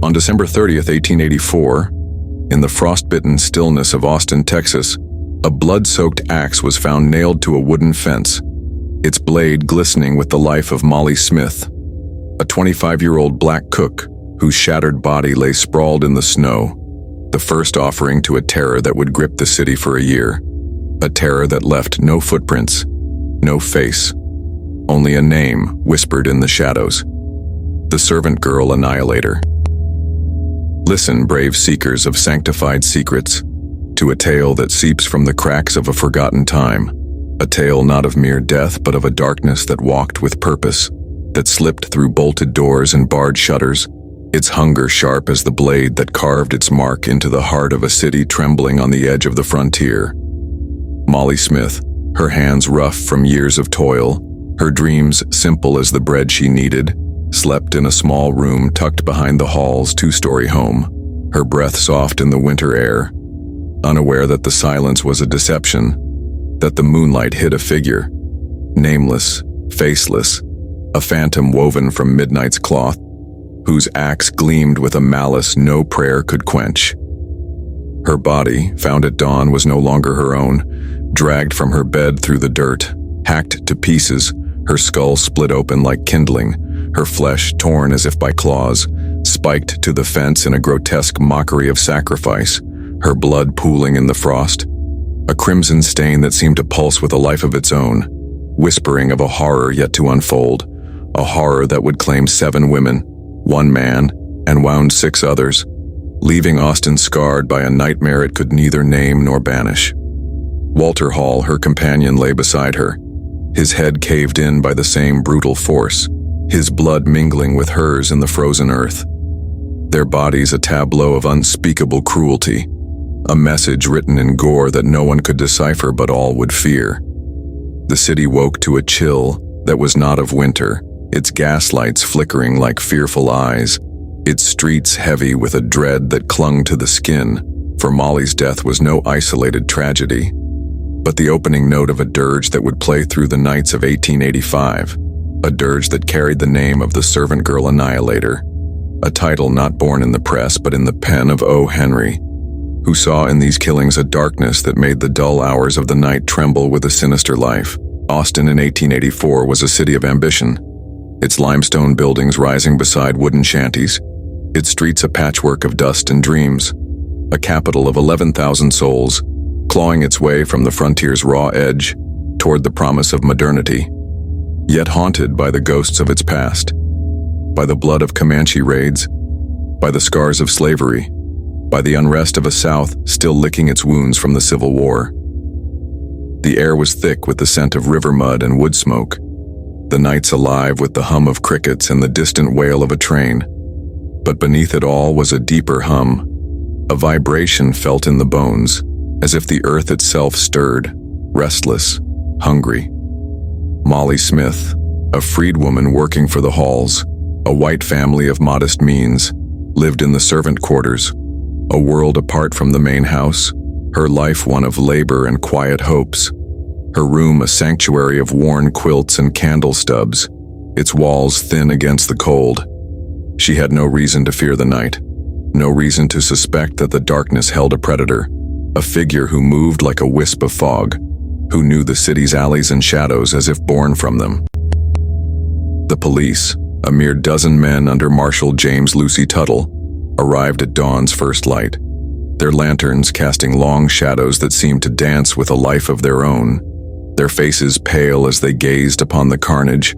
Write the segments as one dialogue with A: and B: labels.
A: On December 30th, 1884, in the frostbitten stillness of Austin, Texas, a blood-soaked axe was found nailed to a wooden fence, its blade glistening with the life of Molly Smith, a 25-year-old black cook whose shattered body lay sprawled in the snow, the first offering to a terror that would grip the city for a year, a terror that left no footprints, no face, only a name whispered in the shadows: the Servant Girl Annihilator. Listen, brave seekers of sanctified secrets, to a tale that seeps from the cracks of a forgotten time, a tale not of mere death but of a darkness that walked with purpose, that slipped through bolted doors and barred shutters, its hunger sharp as the blade that carved its mark into the heart of a city trembling on the edge of the frontier. Molly Smith, her hands rough from years of toil, her dreams simple as the bread she needed, slept in a small room tucked behind the hall's two-story home, her breath soft in the winter air, unaware that the silence was a deception, that the moonlight hid a figure, nameless, faceless, a phantom woven from midnight's cloth, whose axe gleamed with a malice no prayer could quench. Her body, found at dawn, was no longer her own, dragged from her bed through the dirt, hacked to pieces, her skull split open like kindling, her flesh torn as if by claws, spiked to the fence in a grotesque mockery of sacrifice, her blood pooling in the frost, a crimson stain that seemed to pulse with a life of its own, whispering of a horror yet to unfold, a horror that would claim 7 women, 1 man, and wound 6 others, leaving Austin scarred by a nightmare it could neither name nor banish. Walter Hall, her companion, lay beside her, his head caved in by the same brutal force, his blood mingling with hers in the frozen earth. Their bodies a tableau of unspeakable cruelty, a message written in gore that no one could decipher but all would fear. The city woke to a chill that was not of winter, its gaslights flickering like fearful eyes, its streets heavy with a dread that clung to the skin, for Molly's death was no isolated tragedy, but the opening note of a dirge that would play through the nights of 1885, a dirge that carried the name of the Servant Girl Annihilator, a title not born in the press but in the pen of O. Henry, who saw in these killings a darkness that made the dull hours of the night tremble with a sinister life. Austin in 1884 was a city of ambition, its limestone buildings rising beside wooden shanties, its streets a patchwork of dust and dreams, a capital of 11,000 souls, clawing its way from the frontier's raw edge toward the promise of modernity, yet haunted by the ghosts of its past, by the blood of Comanche raids, by the scars of slavery, by the unrest of a South still licking its wounds from the Civil War. The air was thick with the scent of river mud and wood smoke, the nights alive with the hum of crickets and the distant wail of a train. But beneath it all was a deeper hum, a vibration felt in the bones, as if the earth itself stirred, restless, hungry. Molly Smith, a freedwoman working for the Halls, a white family of modest means, lived in the servant quarters, a world apart from the main house, her life one of labor and quiet hopes, her room a sanctuary of worn quilts and candle stubs, its walls thin against the cold. She had no reason to fear the night, no reason to suspect that the darkness held a predator, a figure who moved like a wisp of fog, who knew the city's alleys and shadows as if born from them. The police, a mere dozen men under Marshal James Lucy Tuttle, arrived at dawn's first light, their lanterns casting long shadows that seemed to dance with a life of their own, their faces pale as they gazed upon the carnage,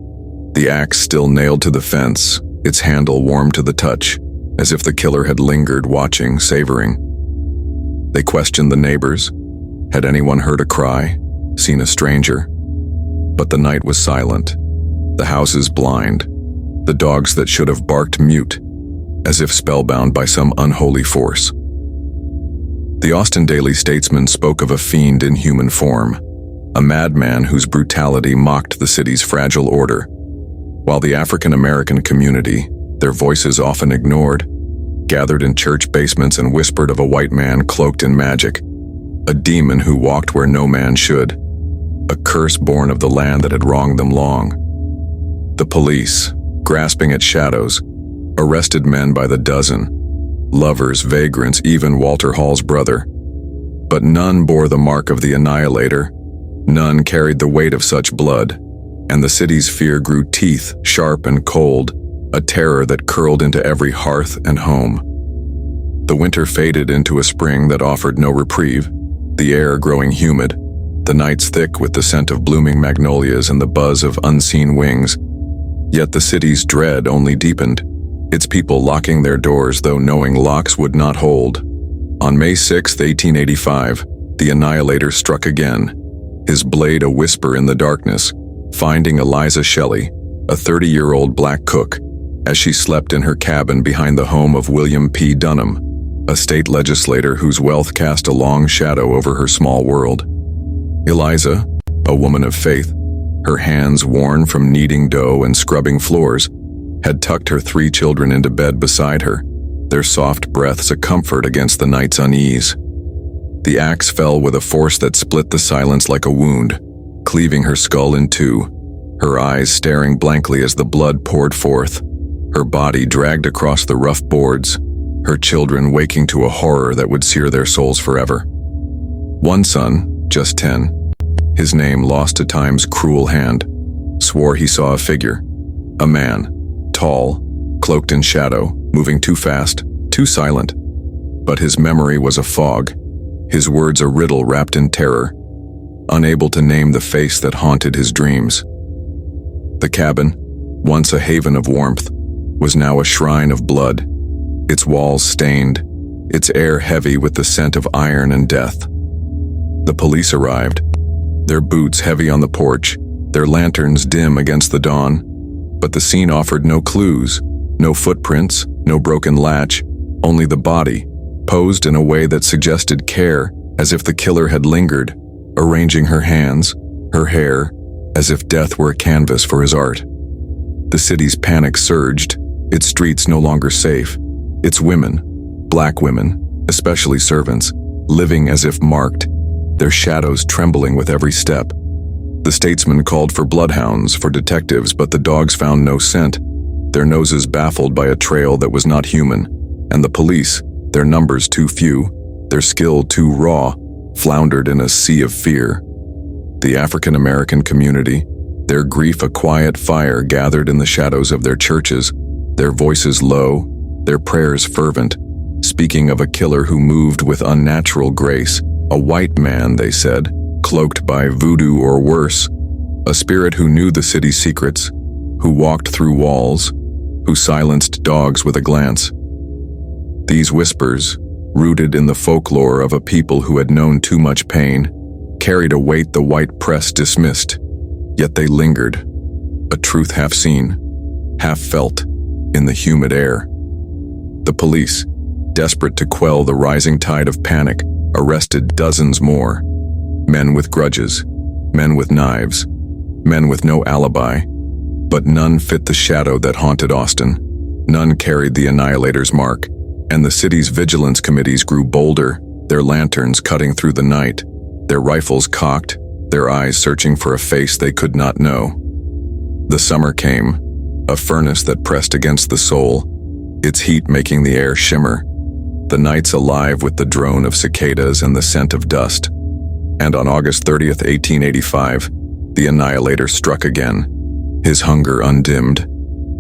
A: the axe still nailed to the fence, its handle warm to the touch, as if the killer had lingered watching, savoring. They questioned the neighbors. Had anyone heard a cry, seen a stranger? But the night was silent, the houses blind, the dogs that should have barked mute, as if spellbound by some unholy force. The Austin Daily Statesman spoke of a fiend in human form, a madman whose brutality mocked the city's fragile order, while the African American community, their voices often ignored, gathered in church basements and whispered of a white man cloaked in magic, a demon who walked where no man should, a curse born of the land that had wronged them long. The police, grasping at shadows, arrested men by the dozen, lovers, vagrants, even Walter Hall's brother. But none bore the mark of the Annihilator, none carried the weight of such blood, and the city's fear grew teeth, sharp and cold, a terror that curled into every hearth and home. The winter faded into a spring that offered no reprieve, the air growing humid, the nights thick with the scent of blooming magnolias and the buzz of unseen wings. Yet the city's dread only deepened, its people locking their doors though knowing locks would not hold. On May 6, 1885, the Annihilator struck again, his blade a whisper in the darkness, finding Eliza Shelley, a 30-year-old black cook, as she slept in her cabin behind the home of William P. Dunham, a state legislator whose wealth cast a long shadow over her small world. Eliza, a woman of faith, her hands worn from kneading dough and scrubbing floors, had tucked her 3 children into bed beside her, their soft breaths a comfort against the night's unease. The axe fell with a force that split the silence like a wound, cleaving her skull in two, her eyes staring blankly as the blood poured forth, her body dragged across the rough boards, her children waking to a horror that would sear their souls forever. One son, just 10, his name lost to time's cruel hand, swore he saw a figure, a man, tall, cloaked in shadow, moving too fast, too silent. But his memory was a fog, his words a riddle wrapped in terror, unable to name the face that haunted his dreams. The cabin, once a haven of warmth, was now a shrine of blood, its walls stained, its air heavy with the scent of iron and death. The police arrived, their boots heavy on the porch, their lanterns dim against the dawn, but the scene offered no clues, no footprints, no broken latch, only the body, posed in a way that suggested care, as if the killer had lingered, arranging her hands, her hair, as if death were a canvas for his art. The city's panic surged, its streets no longer safe, its women, black women, especially servants, living as if marked, their shadows trembling with every step. The statesman called for bloodhounds, for detectives, but the dogs found no scent, their noses baffled by a trail that was not human, and the police, their numbers too few, their skill too raw, floundered in a sea of fear. The African American community, their grief a quiet fire, gathered in the shadows of their churches, their voices low, their prayers fervent, speaking of a killer who moved with unnatural grace, a white man, they said, cloaked by voodoo or worse, a spirit who knew the city's secrets, who walked through walls, who silenced dogs with a glance. These whispers, rooted in the folklore of a people who had known too much pain, carried a weight the white press dismissed, yet they lingered, a truth half seen, half felt, in the humid air. The police, desperate to quell the rising tide of panic, arrested dozens more. Men with grudges, men with knives, men with no alibi, but none fit the shadow that haunted Austin. None carried the Annihilator's mark, and the city's vigilance committees grew bolder, their lanterns cutting through the night, their rifles cocked, their eyes searching for a face they could not know. The summer came, a furnace that pressed against the soul, its heat making the air shimmer, the nights alive with the drone of cicadas and the scent of dust. And on August 30th, 1885, the Annihilator struck again, his hunger undimmed,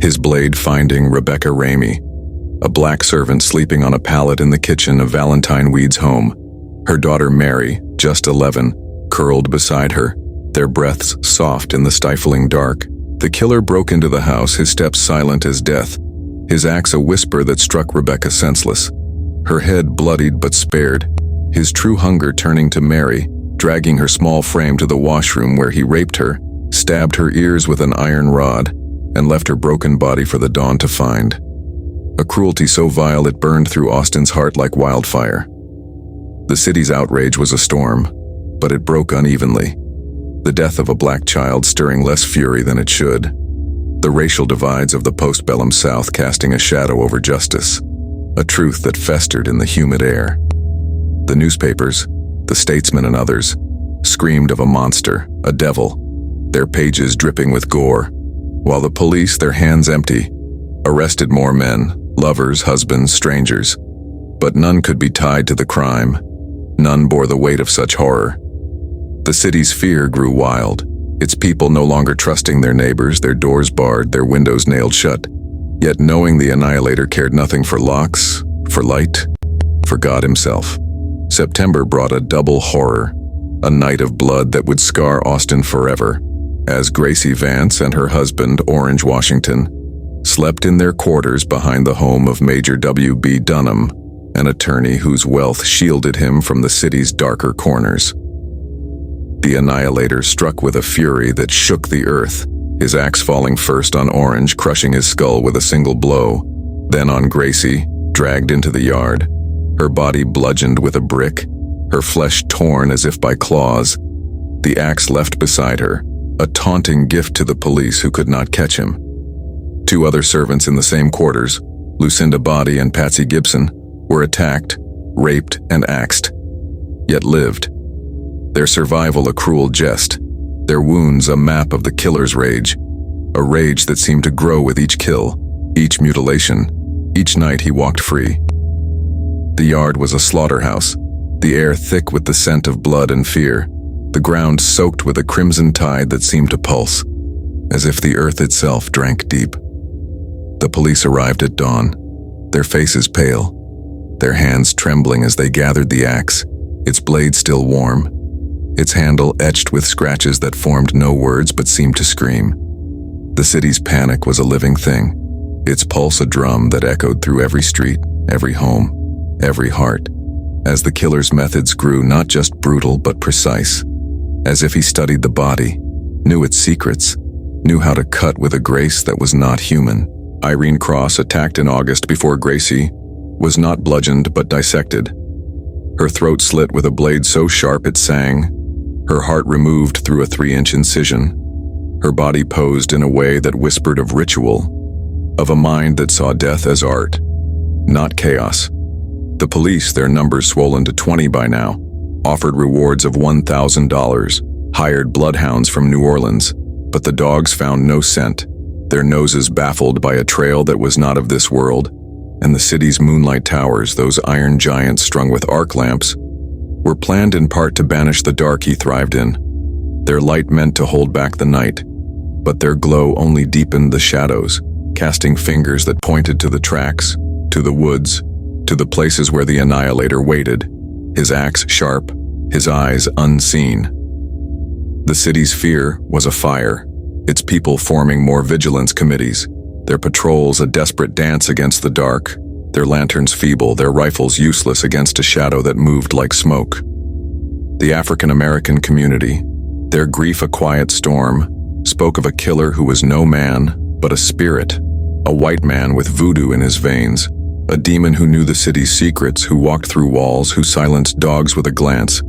A: his blade finding Rebecca Ramey, a black servant sleeping on a pallet in the kitchen of Valentine Weed's home, her daughter Mary, just 11, curled beside her, their breaths soft in the stifling dark. The killer broke into the house, his steps silent as death, his axe a whisper that struck Rebecca senseless, her head bloodied but spared, his true hunger turning to Mary, dragging her small frame to the washroom where he raped her, stabbed her ears with an iron rod, and left her broken body for the dawn to find. A cruelty so vile it burned through Austin's heart like wildfire. The city's outrage was a storm, but it broke unevenly, the death of a black child stirring less fury than it should, the racial divides of the postbellum South casting a shadow over justice, a truth that festered in the humid air. The newspapers, the statesmen and others, screamed of a monster, a devil, their pages dripping with gore, while the police, their hands empty, arrested more men, lovers, husbands, strangers. But none could be tied to the crime. None bore the weight of such horror. The city's fear grew wild, its people no longer trusting their neighbors, their doors barred, their windows nailed shut. Yet knowing the Annihilator cared nothing for locks, for light, for God himself. September brought a double horror, a night of blood that would scar Austin forever, as Gracie Vance and her husband, Orange Washington, slept in their quarters behind the home of Major W.B. Dunham, an attorney whose wealth shielded him from the city's darker corners. The Annihilator struck with a fury that shook the earth, his axe falling first on Orange, crushing his skull with a single blow, then on Gracie, dragged into the yard, her body bludgeoned with a brick, her flesh torn as if by claws, the axe left beside her, a taunting gift to the police who could not catch him. Two other servants in the same quarters, Lucinda Body and Patsy Gibson, were attacked, raped, and axed, yet lived. Their survival a cruel jest, their wounds a map of the killer's rage, a rage that seemed to grow with each kill, each mutilation, each night he walked free. The yard was a slaughterhouse, the air thick with the scent of blood and fear, the ground soaked with a crimson tide that seemed to pulse, as if the earth itself drank deep. The police arrived at dawn, their faces pale, their hands trembling as they gathered the axe, its blade still warm, its handle etched with scratches that formed no words but seemed to scream. The city's panic was a living thing, its pulse a drum that echoed through every street, every home, every heart, as the killer's methods grew not just brutal but precise, as if he studied the body, knew its secrets, knew how to cut with a grace that was not human. Irene Cross, attacked in August before Gracie, was not bludgeoned but dissected. Her throat slit with a blade so sharp it sang, her heart removed through a 3-inch incision, her body posed in a way that whispered of ritual, of a mind that saw death as art, not chaos. The police, their numbers swollen to 20 by now, offered rewards of $1,000, hired bloodhounds from New Orleans, but the dogs found no scent, their noses baffled by a trail that was not of this world, and the city's moonlight towers, those iron giants strung with arc lamps, were planned in part to banish the dark he thrived in. Their light meant to hold back the night, but their glow only deepened the shadows, casting fingers that pointed to the tracks, to the woods, to the places where the Annihilator waited, his axe sharp, his eyes unseen. The city's fear was a fire, its people forming more vigilance committees, their patrols a desperate dance against the dark, their lanterns feeble, their rifles useless against a shadow that moved like smoke. The African-American community, their grief a quiet storm, spoke of a killer who was no man, but a spirit, a white man with voodoo in his veins, a demon who knew the city's secrets, who walked through walls, who silenced dogs with a glance,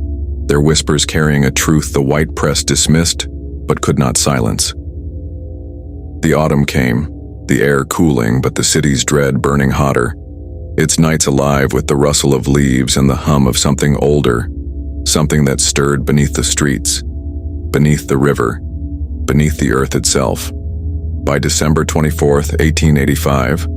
A: their whispers carrying a truth the white press dismissed, but could not silence. The autumn came, the air cooling but the city's dread burning hotter, its nights alive with the rustle of leaves and the hum of something older, something that stirred beneath the streets, beneath the river, beneath the earth itself. By December 24, 1885,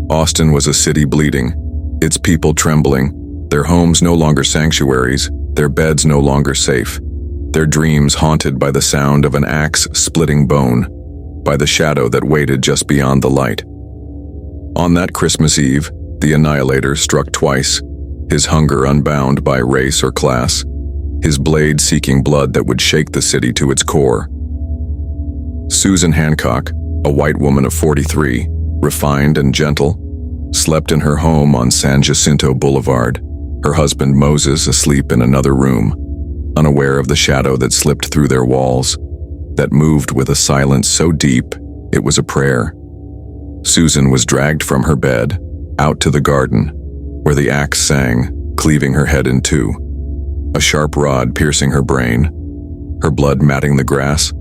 A: Austin was a city bleeding, its people trembling, their homes no longer sanctuaries, their beds no longer safe, their dreams haunted by the sound of an axe splitting bone, by the shadow that waited just beyond the light. On that Christmas Eve, the Annihilator struck twice, his hunger unbound by race or class, his blade seeking blood that would shake the city to its core. Susan Hancock, a white woman of 43, refined and gentle, slept in her home on San Jacinto Boulevard, her husband Moses asleep in another room, unaware of the shadow that slipped through their walls, that moved with a silence so deep it was a prayer. Susan was dragged from her bed, out to the garden, where the axe sang, cleaving her head in two, a sharp rod piercing her brain, her blood matting the grass,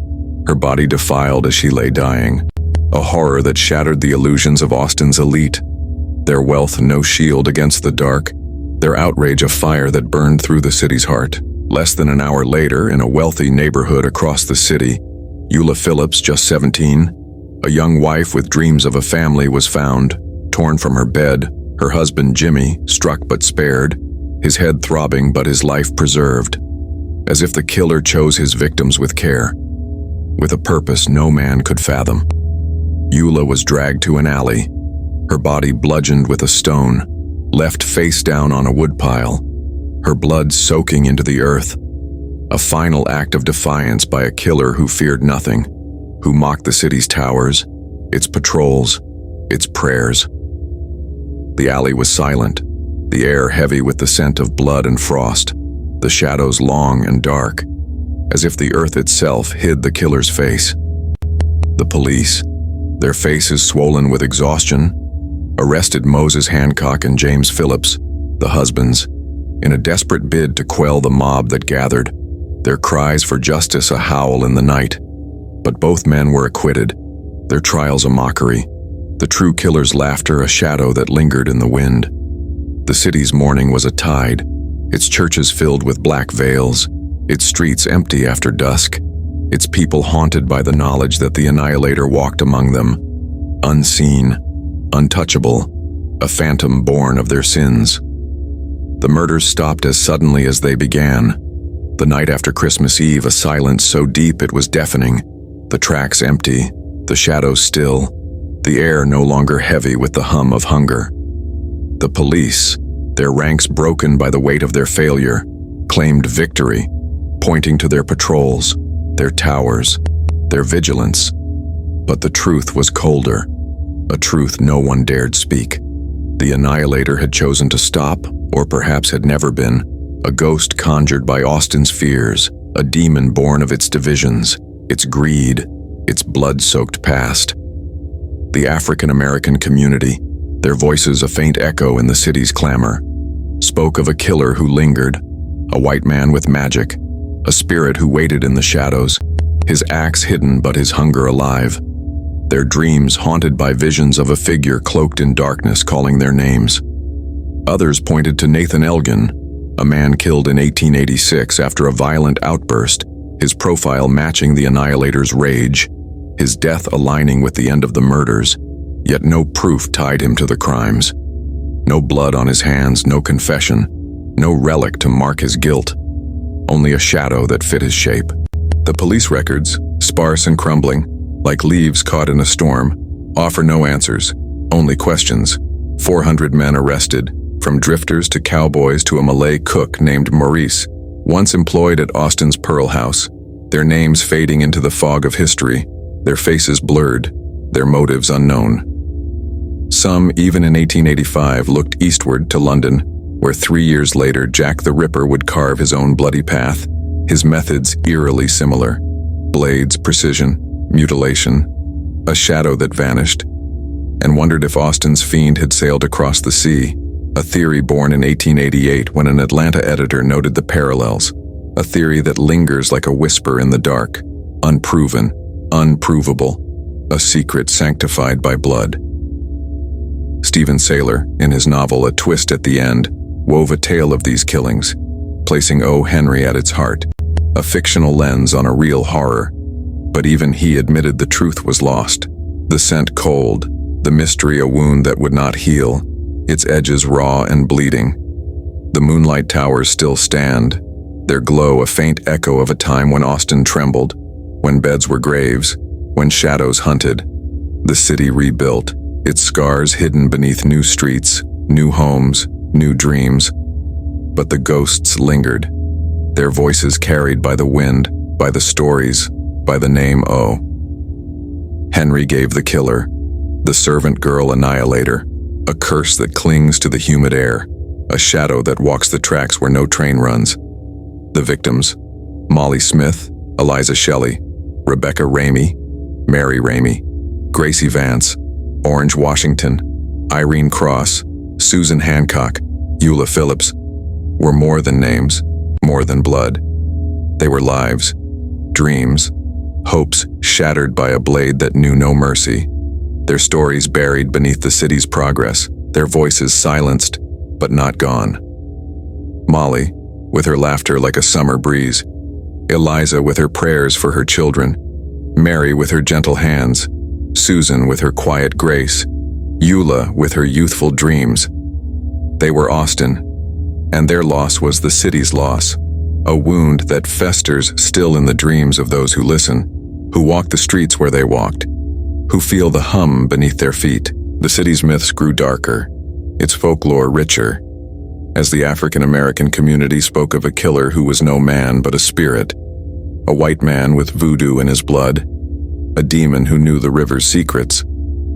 A: her body defiled as she lay dying, a horror that shattered the illusions of Austin's elite, their wealth no shield against the dark, their outrage a fire that burned through the city's heart. Less than an hour later, in a wealthy neighborhood across the city, Eula Phillips, just 17, A young wife with dreams of a family was found, torn from her bed, her husband Jimmy, struck but spared, his head throbbing but his life preserved, as if the killer chose his victims with care, with a purpose no man could fathom. Eula was dragged to an alley, her body bludgeoned with a stone, left face down on a woodpile, her blood soaking into the earth, a final act of defiance by a killer who feared nothing, who mocked the city's towers, its patrols, its prayers. The alley was silent, the air heavy with the scent of blood and frost, the shadows long and dark, as if the earth itself hid the killer's face. The police, their faces swollen with exhaustion, arrested Moses Hancock and James Phillips, the husbands, in a desperate bid to quell the mob that gathered, their cries for justice a howl in the night. But both men were acquitted, their trials a mockery, the true killer's laughter a shadow that lingered in the wind. The city's mourning was a tide, its churches filled with black veils, its streets empty after dusk, its people haunted by the knowledge that the Annihilator walked among them, unseen, untouchable, a phantom born of their sins. The murders stopped as suddenly as they began. The night after Christmas Eve, a silence so deep it was deafening, the tracks empty, the shadows still, the air no longer heavy with the hum of hunger. The police, their ranks broken by the weight of their failure, claimed victory, pointing to their patrols, their towers, their vigilance. But the truth was colder, a truth no one dared speak. The Annihilator had chosen to stop, or perhaps had never been, a ghost conjured by Austin's fears, a demon born of its divisions, its greed, its blood-soaked past. The African-American community, their voices a faint echo in the city's clamor, spoke of a killer who lingered, a white man with magic, a spirit who waited in the shadows, his axe hidden but his hunger alive, their dreams haunted by visions of a figure cloaked in darkness calling their names. Others pointed to Nathan Elgin, a man killed in 1886 after a violent outburst, his profile matching the Annihilator's rage, his death aligning with the end of the murders, yet no proof tied him to the crimes. No blood on his hands, no confession, no relic to mark his guilt, only a shadow that fit his shape. The police records, sparse and crumbling, like leaves caught in a storm, offer no answers, only questions. 400 men arrested, from drifters to cowboys to a Malay cook named Maurice, once employed at Austin's Pearl House, their names fading into the fog of history, their faces blurred, their motives unknown. Some, even in 1885, looked eastward to London, where 3 years later Jack the Ripper would carve his own bloody path, his methods eerily similar. Blades, precision, mutilation, a shadow that vanished, and wondered if Austin's fiend had sailed across the sea, a theory born in 1888 when an Atlanta editor noted the parallels, a theory that lingers like a whisper in the dark, unproven, unprovable, a secret sanctified by blood. Stephen Saylor, in his novel A Twist at the End, wove a tale of these killings, placing O. Henry at its heart, a fictional lens on a real horror. But even he admitted the truth was lost, the scent cold, the mystery a wound that would not heal, its edges raw and bleeding. The moonlight towers still stand, their glow a faint echo of a time when Austin trembled, when beds were graves, when shadows hunted. The city rebuilt, its scars hidden beneath new streets, new homes, new dreams. But the ghosts lingered, their voices carried by the wind, by the stories, by the name O. Henry gave the killer, the Servant Girl Annihilator, a curse that clings to the humid air, a shadow that walks the tracks where no train runs. The victims: Molly Smith, Eliza Shelley, Rebecca Ramey, Mary Ramey, Gracie Vance, Orange Washington, Irene Cross, Susan Hancock, Eula Phillips, were more than names, more than blood. They were lives, dreams, hopes shattered by a blade that knew no mercy, their stories buried beneath the city's progress, their voices silenced, but not gone. Molly, with her laughter like a summer breeze, Eliza with her prayers for her children, Mary with her gentle hands, Susan with her quiet grace, Eula with her youthful dreams. They were Austin, and their loss was the city's loss, a wound that festers still in the dreams of those who listen, who walk the streets where they walked, who feel the hum beneath their feet. The city's myths grew darker, its folklore richer, as the African American community spoke of a killer who was no man but a spirit, a white man with voodoo in his blood, a demon who knew the river's secrets,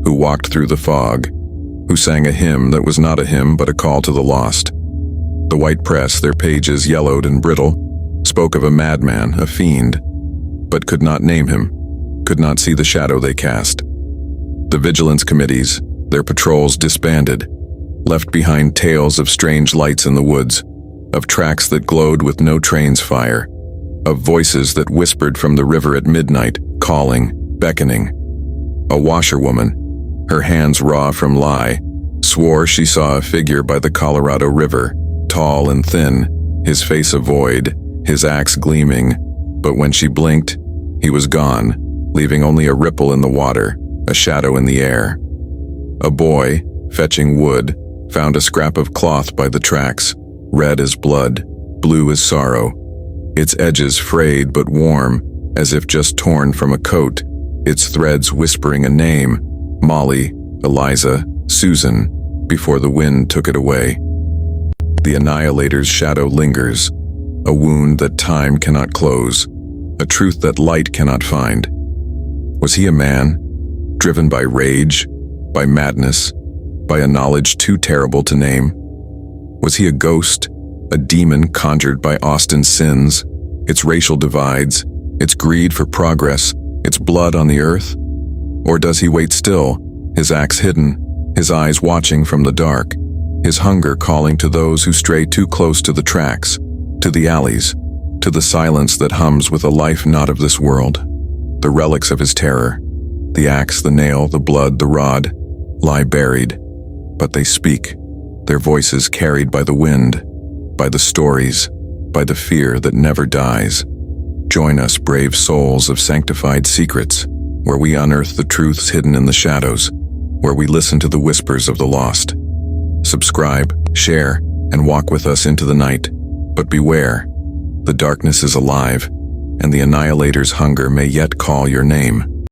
A: who walked through the fog, who sang a hymn that was not a hymn but a call to the lost. The white press, their pages yellowed and brittle, spoke of a madman, a fiend, but could not name him, could not see the shadow they cast. The vigilance committees, their patrols disbanded, left behind tales of strange lights in the woods, of tracks that glowed with no train's fire, of voices that whispered from the river at midnight, calling, beckoning. A washerwoman, her hands raw from lye, swore she saw a figure by the Colorado River, tall and thin, his face a void, his axe gleaming, but when she blinked, he was gone, leaving only a ripple in the water, a shadow in the air. A boy, fetching wood, found a scrap of cloth by the tracks, red as blood, blue as sorrow, its edges frayed but warm, as if just torn from a coat, its threads whispering a name, Molly, Eliza, Susan, before the wind took it away. The Annihilator's shadow lingers, a wound that time cannot close, a truth that light cannot find. Was he a man, driven by rage, by madness, by a knowledge too terrible to name? Was he a ghost, a demon conjured by Austin's sins, its racial divides, its greed for progress, its blood on the earth? Or does he wait still, his axe hidden, his eyes watching from the dark, his hunger calling to those who stray too close to the tracks, to the alleys, to the silence that hums with a life not of this world? The relics of his terror, the axe, the nail, the blood, the rod, lie buried, but they speak, their voices carried by the wind, by the stories, by the fear that never dies. Join us, brave souls of sanctified secrets, where we unearth the truths hidden in the shadows, where we listen to the whispers of the lost. Subscribe, share, and walk with us into the night. But beware, the darkness is alive, and the Annihilator's hunger may yet call your name.